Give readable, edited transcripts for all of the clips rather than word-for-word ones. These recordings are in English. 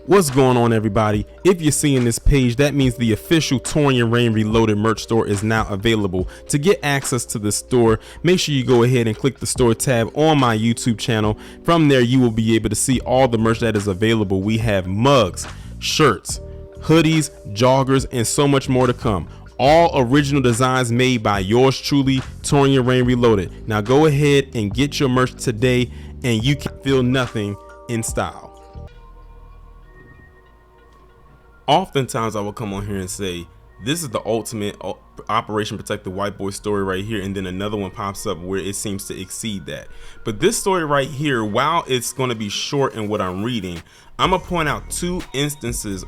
What's going on, everybody? If you're seeing this page, that means the official Torn Your Reign Reloaded merch store is now available. To get access to the store, make sure you go ahead and click the store tab on my YouTube channel. From there, you will be able to see all the merch that is available. We have mugs, shirts, hoodies, joggers, and so much more to come. All original designs made by yours truly, Torn Your Reign Reloaded. Now go ahead and get your merch today, and you can feel nothing in style. Oftentimes I will come on here and say, this is the ultimate Operation Protect the White Boy story right here, and then another one pops up where it seems to exceed that. But this story right here, while it's going to be short in what I'm reading, I'm going to point out two instances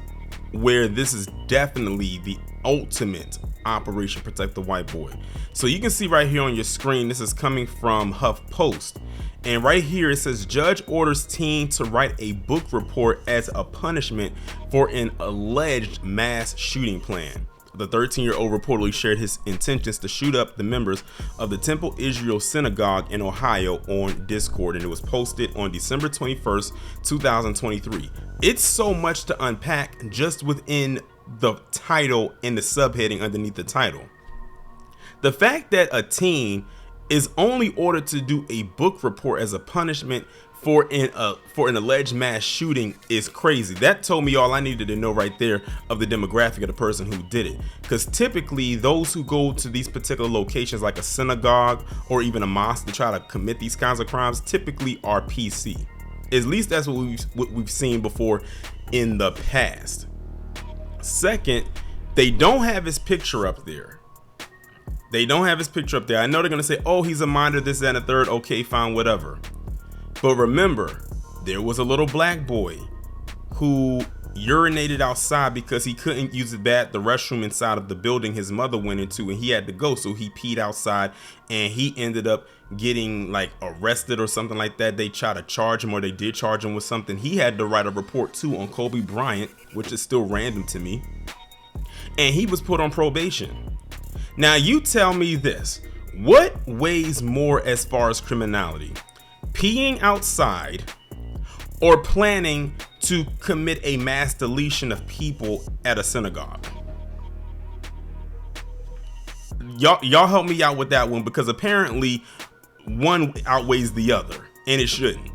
where this is definitely the ultimate Operation Protect the White Boy. So you can see right here on your screen, this is coming from HuffPost. And right here it says, judge orders teen to write a book report as a punishment for an alleged mass shooting plan. The 13-year-old reportedly shared his intentions to shoot up the members of the Temple Israel Synagogue in Ohio on Discord, and it was posted on December 21st, 2023. It's so much to unpack just within the title and the subheading underneath the title. The fact that a teen is only ordered to do a book report as a punishment for an alleged mass shooting is crazy. That told me all I needed to know right there of the demographic of the person who did it. Because typically those who go to these particular locations like a synagogue or even a mosque to try to commit these kinds of crimes typically are PC. At least that's what we've seen before in the past. Second, they don't have his picture up there. I know they're going to say, oh, he's a minor, this, that, and a third. Okay, fine, whatever. But remember, there was a little black boy who urinated outside because he couldn't use the restroom inside of the building his mother went into, and he had to go. So he peed outside, and he ended up getting like arrested or something like that. They tried to charge him, or they did charge him with something. He had to write a report too on Kobe Bryant, which is still random to me. And he was put on probation. Now you tell me this, what weighs more as far as criminality? Peeing outside or planning to commit a mass deletion of people at a synagogue? Y'all help me out with that one, because apparently one outweighs the other, and it shouldn't.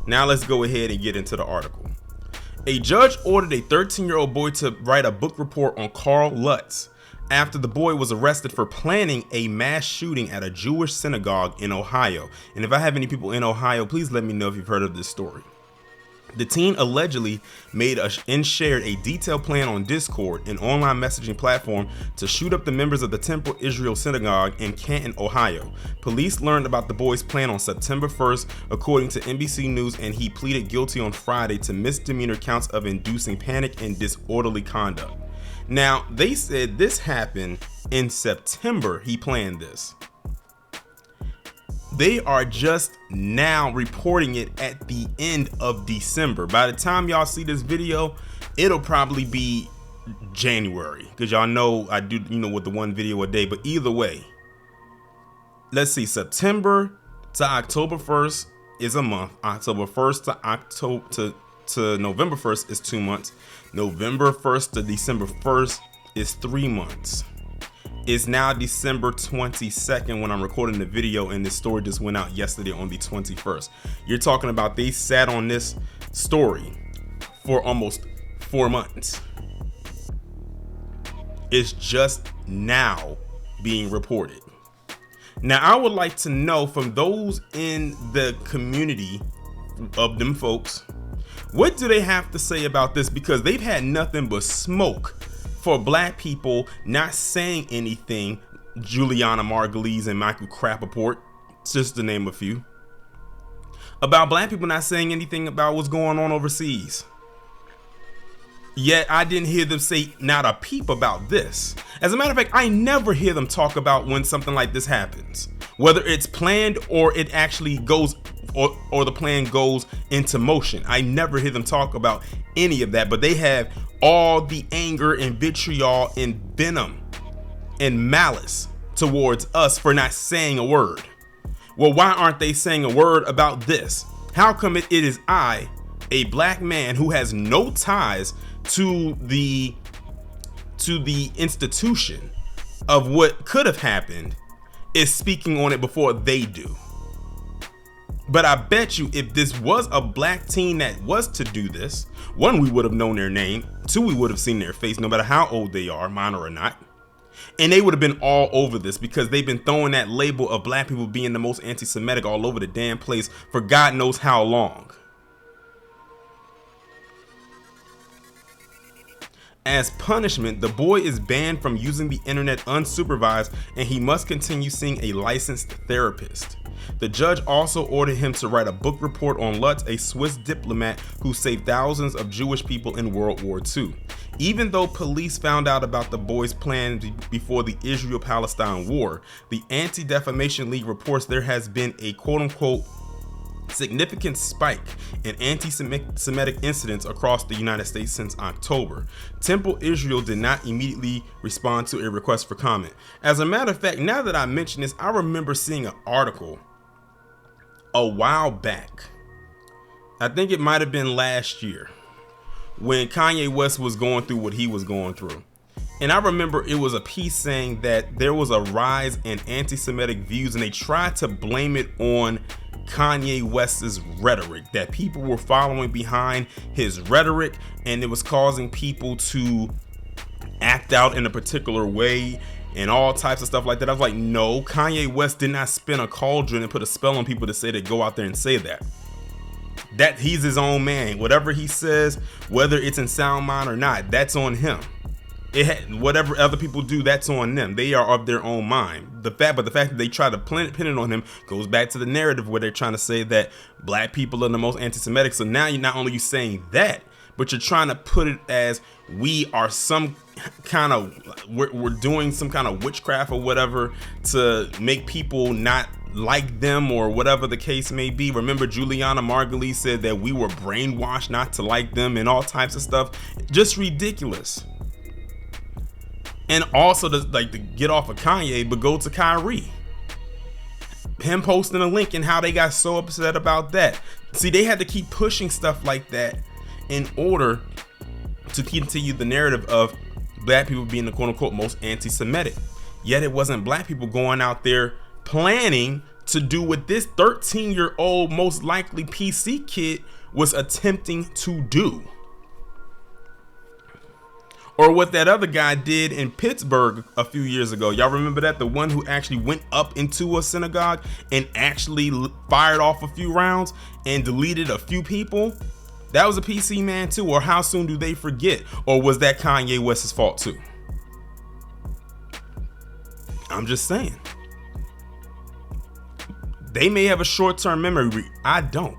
Now let's go ahead and get into the article. A judge ordered a 13-year-old boy to write a book report on Carl Lutz after the boy was arrested for planning a mass shooting at a Jewish synagogue in Ohio. And if I have any people in Ohio, please let me know if you've heard of this story. The teen allegedly made and shared a detailed plan on Discord, an online messaging platform, to shoot up the members of the Temple Israel Synagogue in Canton, Ohio. Police learned about the boy's plan on September 1st, according to NBC News, and he pleaded guilty on Friday to misdemeanor counts of inducing panic and disorderly conduct. Now, they said this happened in September. He planned this. They are just now reporting it at the end of December. By the time y'all see this video, it'll probably be January, because y'all know I do, with the one video a day. But either way, let's see, September to October 1st is a month. October 1st to November 1st is 2 months. November 1st to December 1st is 3 months. It's now December 22nd when I'm recording the video, and this story just went out yesterday on the 21st. You're talking about they sat on this story for almost 4 months. It's just now being reported. Now, I would like to know from those in the community of them folks, what do they have to say about this? Because they've had nothing but smoke for black people not saying anything. Juliana Margulies and Michael Rappaport, just to name a few, about black people not saying anything about what's going on overseas. Yet I didn't hear them say not a peep about this. As a matter of fact, I never hear them talk about when something like this happens, whether it's planned or it actually goes, or the plan goes into motion. I never hear them talk about any of that, but they have all the anger and vitriol and venom and malice towards us for not saying a word. Well, why aren't they saying a word about this? How come it is I a black man who has no ties to the institution of what could have happened is speaking on it before they do. But I bet you if this was a black teen that was to do this, one, we would have known their name. Two, we would have seen their face, no matter how old they are, minor or not. And they would have been all over this because they've been throwing that label of black people being the most anti-Semitic all over the damn place for God knows how long. As punishment, the boy is banned from using the internet unsupervised, and he must continue seeing a licensed therapist. The judge also ordered him to write a book report on Lutz, a Swiss diplomat who saved thousands of Jewish people in World War II. Even though police found out about the boy's plan before the Israel-Palestine war, the Anti-Defamation League reports there has been a quote-unquote significant spike in anti-Semitic incidents across the United States since October. Temple Israel did not immediately respond to a request for comment. As a matter of fact, now that I mention this, I remember seeing an article a while back. I think it might have been last year when Kanye West was going through what he was going through. And I remember it was a piece saying that there was a rise in anti-Semitic views, and they tried to blame it on Kanye West's rhetoric, that people were following behind his rhetoric and it was causing people to act out in a particular way and all types of stuff like that. I was like, no, Kanye West did not spin a cauldron and put a spell on people to say that go out there and say that. That he's his own man. Whatever he says, whether it's in sound mind or not, that's on him. Whatever other people do, that's on them. They are of their own mind. But the fact that they try to pin it on him goes back to the narrative where they're trying to say that black people are the most anti-Semitic. So now you're not only saying that, but you're trying to put it as we are some kind of we're doing some kind of witchcraft or whatever to make people not like them or whatever the case may be. Remember, Juliana Margulies said that we were brainwashed not to like them and all types of stuff. Just ridiculous. And also to get off of Kanye, but go to Kyrie. Him posting a link and how they got so upset about that. See, they had to keep pushing stuff like that in order to continue the narrative of black people being the quote unquote most anti-Semitic. Yet it wasn't black people going out there planning to do what this 13-year-old most likely PC kid was attempting to do. Or what that other guy did in Pittsburgh a few years ago. Y'all remember that? The one who actually went up into a synagogue and actually fired off a few rounds and deleted a few people. That was a PC man too. Or how soon do they forget? Or was that Kanye West's fault too? I'm just saying. They may have a short-term memory. I don't.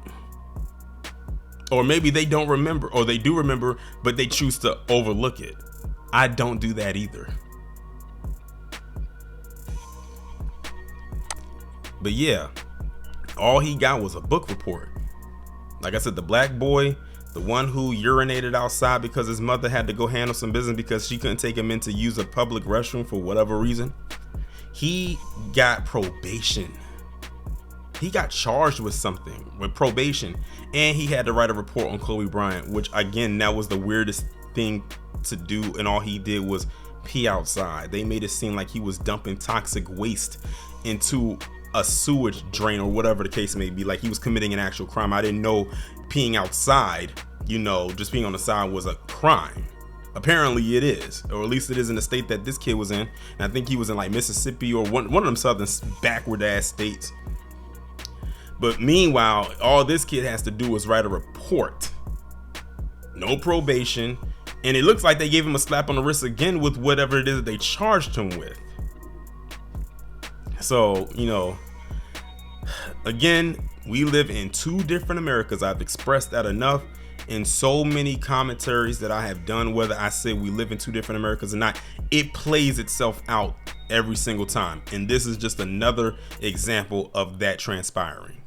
Or maybe they don't remember, or they do remember, but they choose to overlook it. I don't do that either. But yeah, all he got was a book report. Like I said, the black boy, the one who urinated outside because his mother had to go handle some business because she couldn't take him in to use a public restroom for whatever reason, he got probation. He got charged with something, with probation, and he had to write a report on Kobe Bryant, which again, that was the weirdest thing to do, and all he did was pee outside. They made it seem like he was dumping toxic waste into a sewage drain or whatever the case may be, like he was committing an actual crime. I didn't know peeing outside, just being on the side was a crime. Apparently it is, or at least it is in the state that this kid was in, and I think he was in like Mississippi or one of them southern backward ass states. But meanwhile, all this kid has to do is write a report. No probation. And it looks like they gave him a slap on the wrist again with whatever it is that they charged him with. So, again, we live in two different Americas. I've expressed that enough in so many commentaries that I have done, whether I say we live in two different Americas or not. It plays itself out every single time. And this is just another example of that transpiring.